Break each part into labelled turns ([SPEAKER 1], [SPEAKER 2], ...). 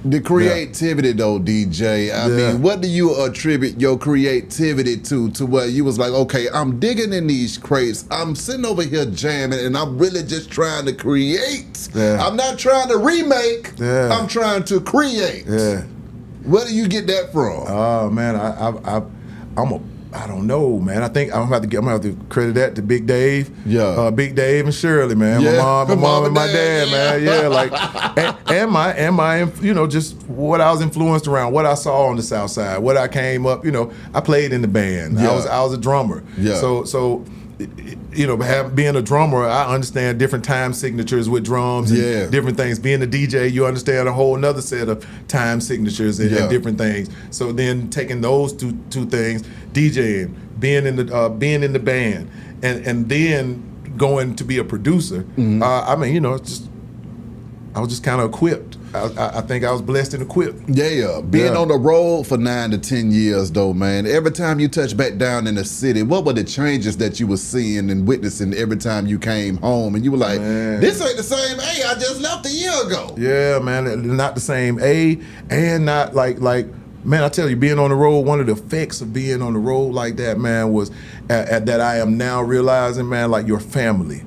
[SPEAKER 1] The creativity though, DJ. I mean, what do you attribute your creativity to where you was like, okay, I'm digging in these crates, I'm sitting over here jamming, and I'm really just trying to create. I'm not trying to remake. I'm trying to create. Where do you get that from?
[SPEAKER 2] Oh man, I don't know, man. I think I'm gonna have to credit that to Big Dave. Big Dave and Shirley, man. My mom and my dad, man. Yeah, like and my you know, just what I was influenced around, what I saw on the South Side, what I came up, you know, I played in the band. I was a drummer. So you know, being a drummer, I understand different time signatures with drums and different things. Being a DJ, you understand a whole another set of time signatures and different things. So then taking those two things, DJing, being in the band, and then going to be a producer. I mean, you know, I was just kind of equipped. I think I was blessed and equipped.
[SPEAKER 1] Being on the road for 9 to 10 years though, man, every time you touch back down in the city, what were the changes that you were seeing and witnessing every time you came home? And you were like, this ain't the same A I just left a year ago.
[SPEAKER 2] Yeah, man, not the same A, and not like man, I tell you, being on the road, one of the effects of being on the road like that, man, was that I am now realizing, man, like your family.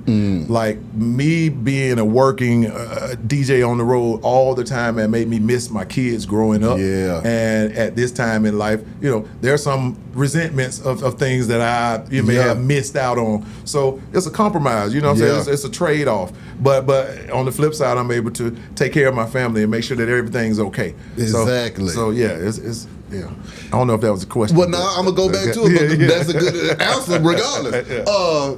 [SPEAKER 2] Like me being a working DJ on the road all the time, man, made me miss my kids growing up. And at this time in life, you know, there's some resentments of things that I may have missed out on. So it's a compromise, you know what I'm saying? It's a trade-off. But on the flip side, I'm able to take care of my family and make sure that everything's okay.
[SPEAKER 1] Exactly.
[SPEAKER 2] So yeah, it's I don't know if that was a question.
[SPEAKER 1] Well, now I'm gonna go back to it, but that's a good answer regardless.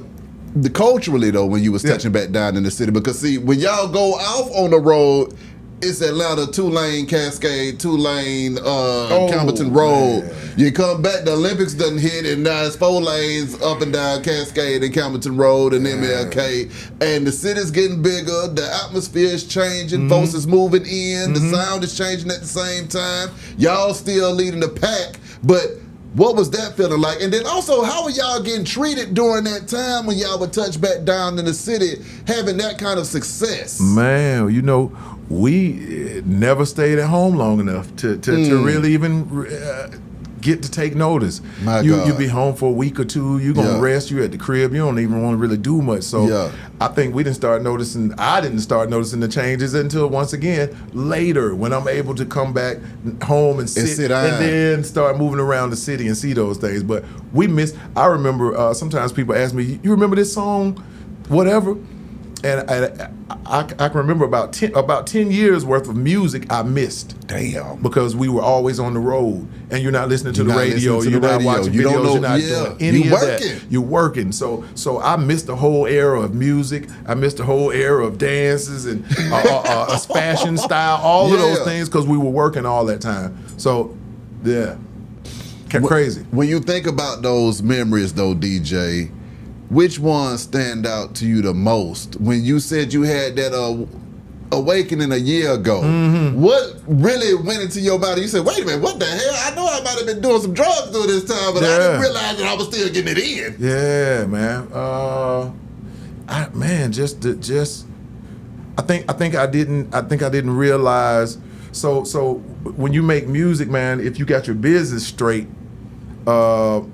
[SPEAKER 1] Culturally though, when you was touching back down in the city, because see, when y'all go off on the road, it's Atlanta 2-lane Cascade, 2-lane Campbellton Road. Man. You come back, the Olympics done hit, and now it's 4 lanes up and down Cascade and Campbellton Road and MLK. And the city's getting bigger, the atmosphere is changing, folks is moving in, the sound is changing at the same time. Y'all still leading the pack, but what was that feeling like? And then also, how were y'all getting treated during that time when y'all would touch back down in the city, having that kind of success?
[SPEAKER 2] Man, you know, we never stayed at home long enough to really even get to take notice. You be home for a week or two, you're going to rest, you at the crib, you don't even want to really do much. So I think I didn't start noticing the changes until, once again, later, when I'm able to come back home and sit and then start moving around the city and see those things. But I remember sometimes people ask me, you remember this song, whatever? And I can remember about 10 years worth of music I missed.
[SPEAKER 1] Damn.
[SPEAKER 2] Because we were always on the road, and you're not listening to the radio, you're not watching videos, you're not doing any of that. You're working. So I missed the whole era of music. I missed the whole era of dances and fashion style, all of those things, because we were working all that time. So, crazy.
[SPEAKER 1] When you think about those memories, though, DJ, which ones stand out to you the most? When you said you had that awakening a year ago, what really went into your mind? You said, wait a minute, what the hell? I know I might have been doing some drugs through this time, but I didn't realize that I was still getting it in.
[SPEAKER 2] Yeah, man. I think I didn't realize. So when you make music, man, if you got your business straight, all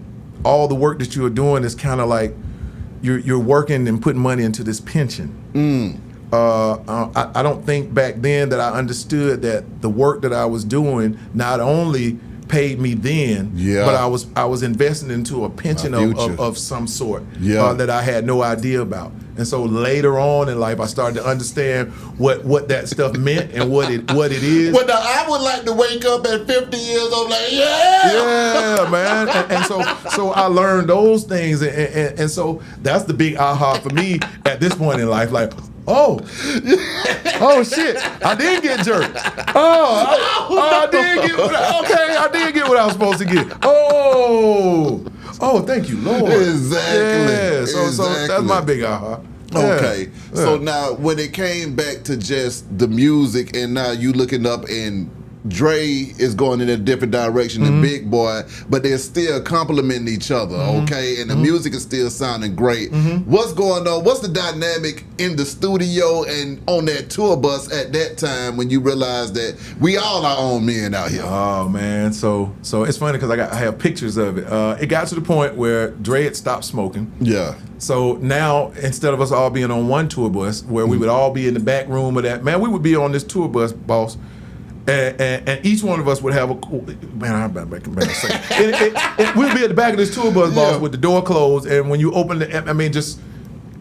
[SPEAKER 2] the work that you are doing is kind of like you're working and putting money into this pension. I don't think back then that I understood that the work that I was doing not only paid me then, but I was investing into a pension of some sort that I had no idea about. And so later on in life, I started to understand what that stuff meant and what it is.
[SPEAKER 1] Well, now, I would like to wake up at 50 years old, like,
[SPEAKER 2] man. And so I learned those things, and so that's the big aha for me at this point in life. Like, oh shit! I did get jerked. I did get what I was supposed to get. Oh, thank you, Lord.
[SPEAKER 1] Exactly.
[SPEAKER 2] Yeah. So that's my big aha.
[SPEAKER 1] Okay. So now, when it came back to just the music, and now you looking up and Dre is going in a different direction than Big Boy, but they're still complimenting each other, okay? And the music is still sounding great. What's going on? What's the dynamic in the studio and on that tour bus at that time when you realized that we all our own men out here?
[SPEAKER 2] Oh man, so it's funny because I have pictures of it. It got to the point where Dre had stopped smoking.
[SPEAKER 1] Yeah.
[SPEAKER 2] So now, instead of us all being on one tour bus, where we would all be in the back room of that, man, we would be on this tour bus, boss, and each one of us would have a, man, I'm about to make a second. We'd be at the back of this tour bus, boss, with the door closed, and when you open the, I mean, just,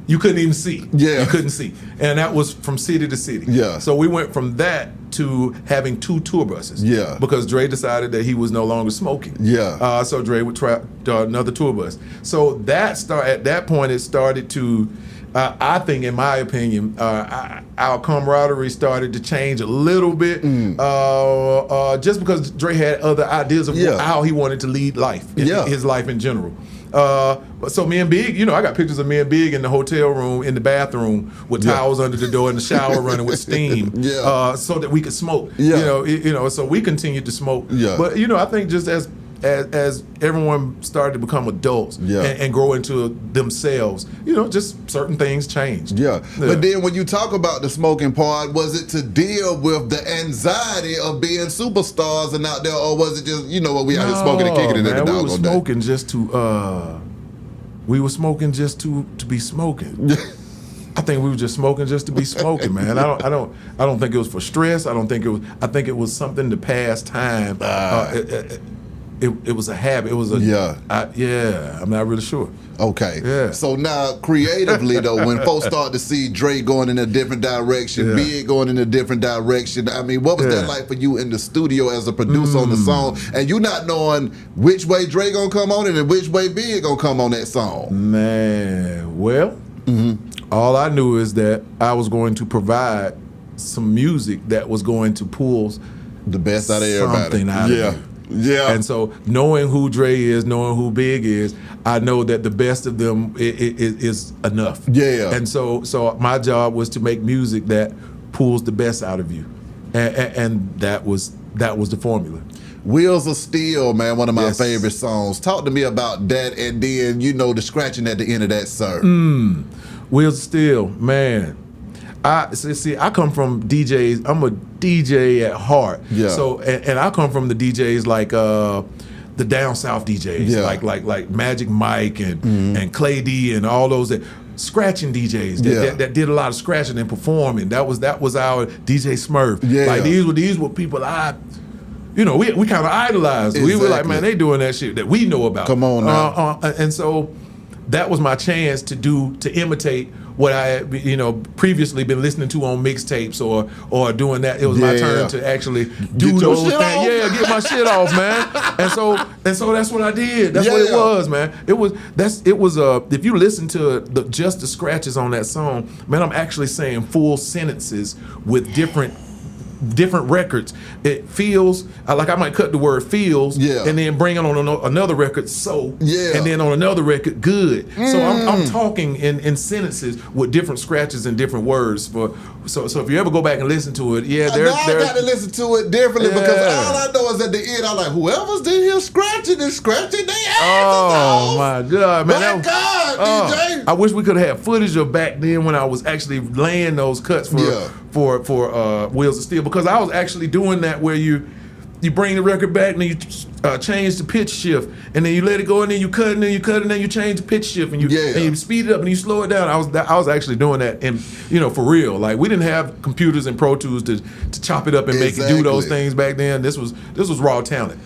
[SPEAKER 2] you couldn't even see.
[SPEAKER 1] Yeah.
[SPEAKER 2] You couldn't see. And that was from city to city.
[SPEAKER 1] Yeah.
[SPEAKER 2] So we went from that to having 2 tour buses.
[SPEAKER 1] Yeah.
[SPEAKER 2] Because Dre decided that he was no longer smoking.
[SPEAKER 1] Yeah.
[SPEAKER 2] So Dre would try another tour bus. So at that point, it started to, I think, in my opinion, our camaraderie started to change a little bit, just because Dre had other ideas of how he wanted to lead life, his life in general. So me and Big, I got pictures of me and Big in the hotel room, in the bathroom, with towels under the door, in the shower running with steam, so that we could smoke. So we continued to smoke. But I think just as everyone started to become adults and grow into themselves, just certain things changed.
[SPEAKER 1] But then when you talk about the smoking part, was it to deal with the anxiety of being superstars and out there, or was it just, we out here smoking and kicking it in the dog all day?
[SPEAKER 2] We were smoking just to be smoking. I think we were just smoking just to be smoking, man. I don't think it was for stress. I think it was something to pass time. It was a habit. It was I'm not really sure.
[SPEAKER 1] Okay.
[SPEAKER 2] Yeah.
[SPEAKER 1] So now, creatively though, when folks start to see Dre going in a different direction, Big going in a different direction, I mean, what was that like for you in the studio as a producer on the song, and you not knowing which way Dre gonna come on it and which way Big gonna come on that song?
[SPEAKER 2] Man, well, all I knew is that I was going to provide some music that was going to pull
[SPEAKER 1] the best out of everybody.
[SPEAKER 2] Something out of you.
[SPEAKER 1] Yeah.
[SPEAKER 2] And so knowing who Dre is, knowing who Big is, I know that the best of them is enough.
[SPEAKER 1] Yeah.
[SPEAKER 2] And so my job was to make music that pulls the best out of you. And that was the formula.
[SPEAKER 1] Wheels of Steel, man, one of my favorite songs. Talk to me about that, and then, the scratching at the end of that, sir.
[SPEAKER 2] Wheels of Steel, man. I come from DJs. I'm a DJ at heart. Yeah. So and I come from the DJs like the down south DJs, like Magic Mike and Clay D and all those scratching DJs that did a lot of scratching and performing. That was our DJ Smurf. Yeah. Like these were people we kind of idolized. Exactly. We were like, man, they doing that shit that we know about.
[SPEAKER 1] Come on now.
[SPEAKER 2] And so that was my chance to imitate what I had, previously been listening to on mixtapes or doing that. It was my turn to actually do those things. Get my shit off, man. And so that's what I did. That's what it was, man. It was if you listen to just the scratches on that song, man, I'm actually saying full sentences with different records. It feels like I might cut the word feels and then bring it on another record and then on another record good. So I'm talking in sentences with different scratches and different words so if you ever go back and listen to it, I
[SPEAKER 1] got to listen to it differently because all I know is at the end I'm like, whoever's in here scratching their asses off.
[SPEAKER 2] My God, man.
[SPEAKER 1] My God, DJ.
[SPEAKER 2] I wish we could have had footage of back then when I was actually laying those cuts for Wheels of Steel, because I was actually doing that where you bring the record back and then you change the pitch shift and then you let it go and then you cut and then you cut and then you change the pitch shift and you speed it up and you slow it down. I was actually doing that for real. Like, we didn't have computers and Pro Tools to chop it up and make it do those things back then. This was raw talent.